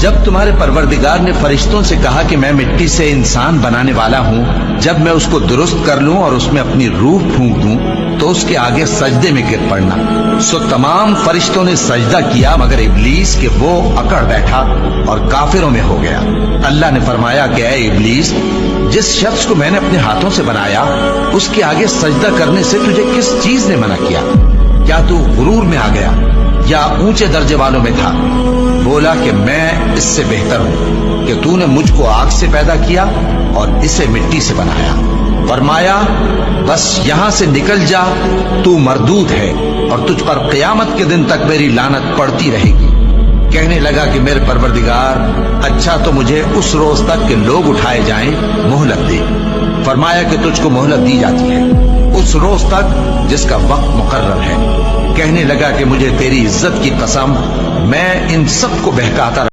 جب تمہارے پروردگار نے فرشتوں سے کہا کہ میں مٹی سے انسان بنانے والا ہوں، جب میں اس کو درست کر لوں اور اس میں اپنی روح پھونک دوں تو اس کے آگے سجدے میں گر پڑنا، سو تمام فرشتوں نے سجدہ کیا مگر ابلیس کہ وہ اکڑ بیٹھا اور کافروں میں ہو گیا۔ اللہ نے فرمایا کہ اے ابلیس، جس شخص کو میں نے اپنے ہاتھوں سے بنایا اس کے آگے سجدہ کرنے سے تجھے کس چیز نے منع کیا؟ کیا تو غرور میں آ گیا یا اونچے درجے والوں میں تھا؟ بولا کہ میں اس سے بہتر ہوں کہ تو نے مجھ کو آگ سے پیدا کیا اور اسے مٹی سے بنایا۔ فرمایا بس یہاں سے نکل جا، تو مردود ہے اور تجھ پر قیامت کے دن تک میری لعنت پڑتی رہے گی۔ کہنے لگا کہ میرے پروردگار، اچھا تو مجھے اس روز تک کہ لوگ اٹھائے جائیں مہلت دے۔ فرمایا کہ تجھ کو مہلت دی جاتی ہے اس روز تک جس کا وقت مقرر ہے۔ کہنے لگا کہ مجھے تیری عزت کی قسم، میں ان سب کو بہکاتا